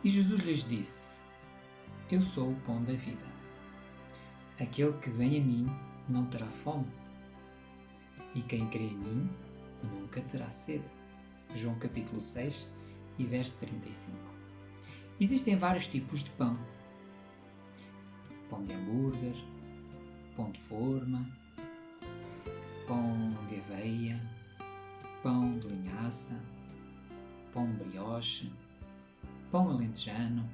E Jesus lhes disse: Eu sou o pão da vida. Aquele que vem a mim não terá fome, e quem crê em mim nunca terá sede. João capítulo 6 e verso 35. Existem vários tipos de pão. Pão de hambúrguer, pão de forma, pão de aveia, pão de linhaça, pão de brioche, pão alentejano,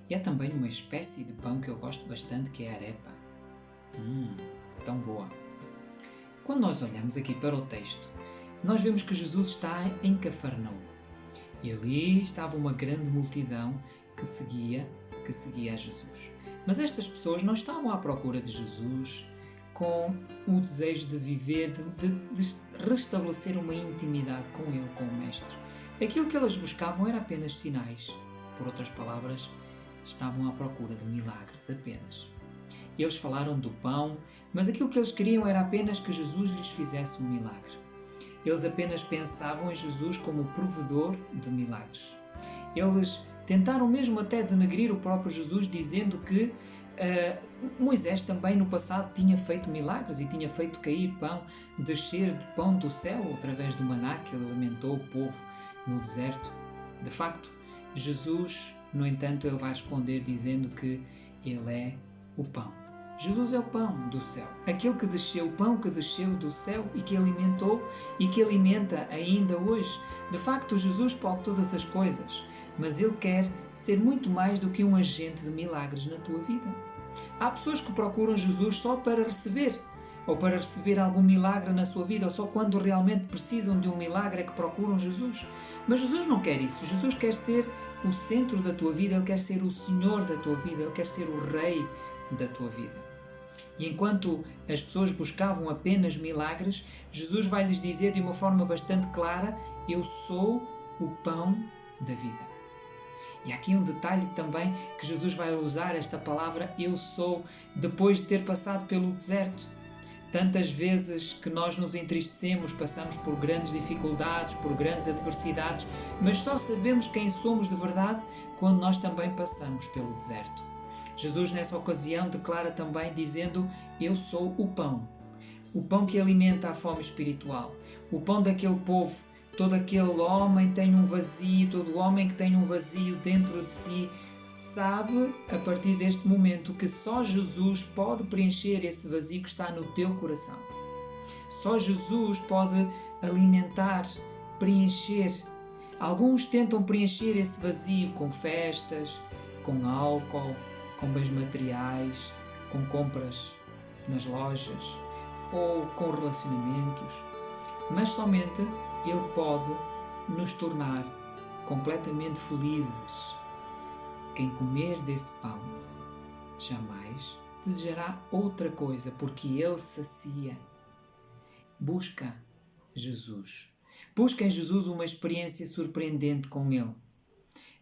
e há também uma espécie de pão que eu gosto bastante, que é a arepa. Tão boa! Quando nós olhamos aqui para o texto, nós vemos que Jesus está em Cafarnaum. E ali estava uma grande multidão que seguia a Jesus. Mas estas pessoas não estavam à procura de Jesus com o desejo de viver, de restabelecer uma intimidade com Ele, com o Mestre. Aquilo que elas buscavam era apenas sinais. Por outras palavras, estavam à procura de milagres apenas. Eles falaram do pão, mas aquilo que eles queriam era apenas que Jesus lhes fizesse um milagre. Eles apenas pensavam em Jesus como o provedor de milagres. Eles tentaram mesmo até denegrir o próprio Jesus, dizendo que Moisés também no passado tinha feito milagres e tinha feito cair pão, descer pão do céu através do maná que ele alimentou o povo no deserto. De facto, Jesus, no entanto, ele vai responder dizendo que ele é o pão. Jesus é o pão do céu, aquele que desceu, o pão que desceu do céu e que alimentou e que alimenta ainda hoje. De facto, Jesus pode todas as coisas, mas Ele quer ser muito mais do que um agente de milagres na tua vida. Há pessoas que procuram Jesus só para receber, ou para receber algum milagre na sua vida, ou só quando realmente precisam de um milagre é que procuram Jesus. Mas Jesus não quer isso. Jesus quer ser o centro da tua vida, Ele quer ser o Senhor da tua vida, Ele quer ser o Rei da tua vida. E enquanto as pessoas buscavam apenas milagres, Jesus vai lhes dizer de uma forma bastante clara: Eu sou o pão da vida. E há aqui um detalhe também que Jesus vai usar esta palavra eu sou depois de ter passado pelo deserto. Tantas vezes que nós nos entristecemos, passamos por grandes dificuldades, por grandes adversidades, mas só sabemos quem somos de verdade quando nós também passamos pelo deserto. Jesus nessa ocasião declara também dizendo: Eu sou o pão que alimenta a fome espiritual, o pão daquele povo. Todo aquele homem tem um vazio, todo homem que tem um vazio dentro de si sabe a partir deste momento que só Jesus pode preencher esse vazio que está no teu coração. Só Jesus pode alimentar, preencher. Alguns tentam preencher esse vazio com festas, com álcool, com bens materiais, com compras nas lojas ou com relacionamentos, mas somente Ele pode nos tornar completamente felizes. Quem comer desse pão jamais desejará outra coisa, porque Ele sacia. Busca Jesus. Busca em Jesus uma experiência surpreendente com Ele.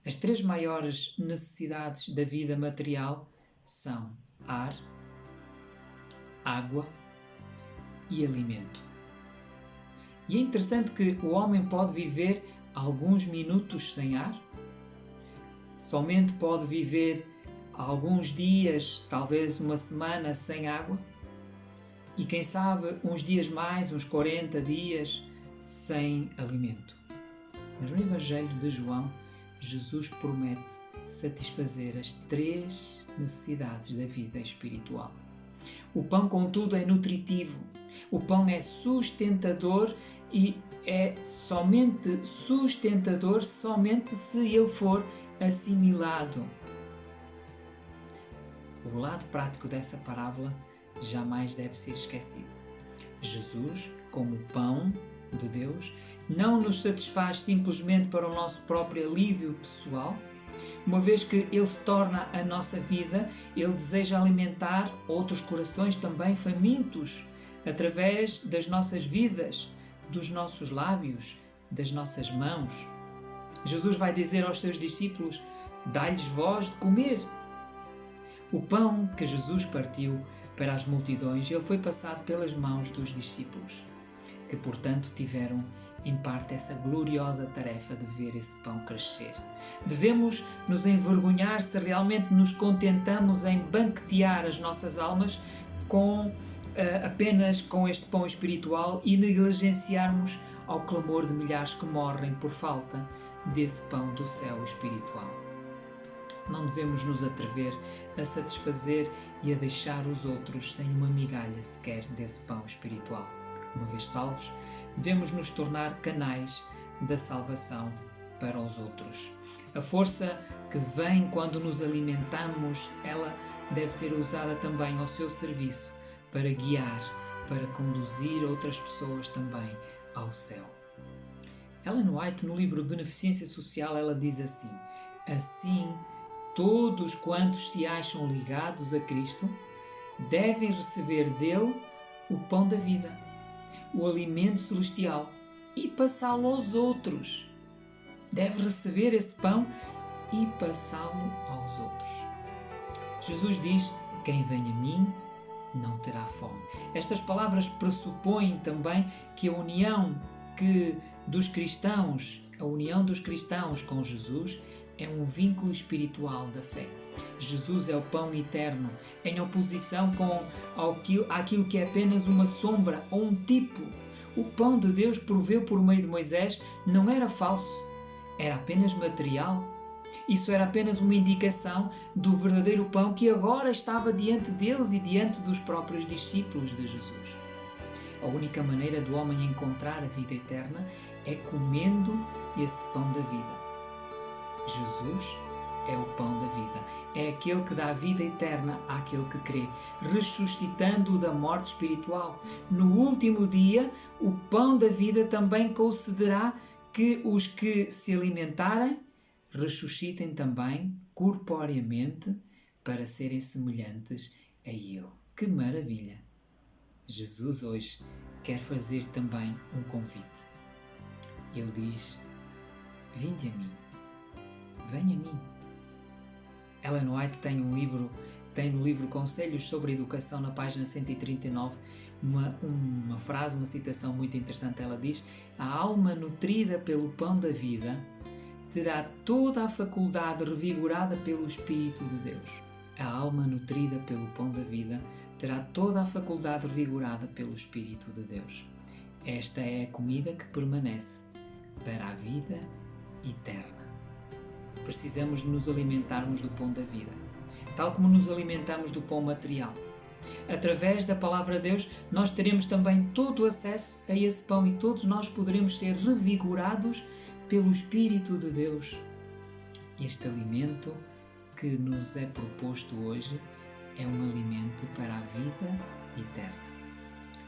As 3 maiores necessidades da vida material são ar, água e alimento. E é interessante que o homem pode viver alguns minutos sem ar, somente pode viver alguns dias, talvez uma semana sem água, e quem sabe uns dias mais, uns 40 dias sem alimento. Mas no Evangelho de João, Jesus promete satisfazer as 3 necessidades da vida espiritual. O pão, contudo, é nutritivo. O pão é sustentador e é somente sustentador somente se ele for assimilado. O lado prático dessa parábola jamais deve ser esquecido. Jesus, como pão de Deus, não nos satisfaz simplesmente para o nosso próprio alívio pessoal. Uma vez que Ele se torna a nossa vida, Ele deseja alimentar outros corações também famintos, através das nossas vidas, dos nossos lábios, das nossas mãos. Jesus vai dizer aos seus discípulos: dai-lhes vós de comer. O pão que Jesus partiu para as multidões, ele foi passado pelas mãos dos discípulos, que portanto tiveram em parte essa gloriosa tarefa de ver esse pão crescer. Devemos nos envergonhar se realmente nos contentamos em banquetear as nossas almas apenas com este pão espiritual e negligenciarmos ao clamor de milhares que morrem por falta desse pão do céu espiritual. Não devemos nos atrever a satisfazer e a deixar os outros sem uma migalha sequer desse pão espiritual. Uma vez salvos, devemos nos tornar canais da salvação para os outros. A força que vem quando nos alimentamos, ela deve ser usada também ao seu serviço para guiar, para conduzir outras pessoas também ao céu. Ellen White, no livro Beneficência Social, ela diz assim: assim, todos quantos se acham ligados a Cristo devem receber dele o pão da vida, o alimento celestial, e passá-lo aos outros. Deve receber esse pão e passá-lo aos outros. Jesus diz: quem vem a mim não terá fome. Estas palavras pressupõem também que a união dos cristãos com Jesus é um vínculo espiritual da fé. Jesus é o pão eterno, em oposição àquilo que é apenas uma sombra ou um tipo. O pão de Deus proveu por meio de Moisés não era falso, era apenas material. Isso era apenas uma indicação do verdadeiro pão que agora estava diante deles e diante dos próprios discípulos de Jesus. A única maneira do homem encontrar a vida eterna é comendo esse pão da vida. Jesus é o pão da vida. É aquele que dá vida eterna àquele que crê, ressuscitando-o da morte espiritual. No último dia, o pão da vida também concederá que os que se alimentarem ressuscitem também corporeamente para serem semelhantes a Ele. Que maravilha! Jesus hoje quer fazer também um convite. Ele diz: vinde a mim, venha a mim. Ellen White tem no livro Conselhos sobre a Educação, na página 139, uma frase, uma citação muito interessante. Ela diz: a alma nutrida pelo pão da vida terá toda a faculdade revigorada pelo Espírito de Deus. A alma nutrida pelo pão da vida terá toda a faculdade revigorada pelo Espírito de Deus. Esta é a comida que permanece para a vida eterna. Precisamos de nos alimentarmos do pão da vida, tal como nos alimentamos do pão material. Através da palavra de Deus, nós teremos também todo o acesso a esse pão e todos nós poderemos ser revigorados pelo Espírito de Deus. Este alimento que nos é proposto hoje é um alimento para a vida eterna.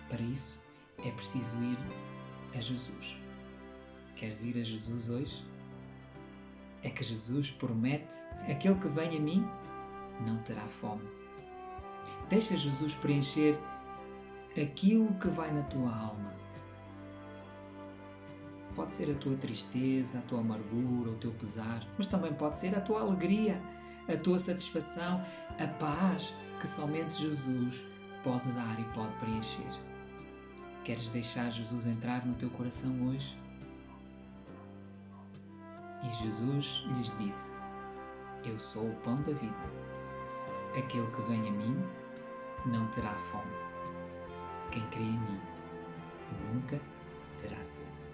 Para isso, é preciso ir a Jesus. Queres ir a Jesus hoje? É que Jesus promete: aquele que vem a mim não terá fome. Deixa Jesus preencher aquilo que vai na tua alma. Pode ser a tua tristeza, a tua amargura, o teu pesar, mas também pode ser a tua alegria, a tua satisfação, a paz que somente Jesus pode dar e pode preencher. Queres deixar Jesus entrar no teu coração hoje? E Jesus lhes disse: eu sou o pão da vida. Aquele que vem a mim não terá fome. Quem crê em mim nunca terá sede.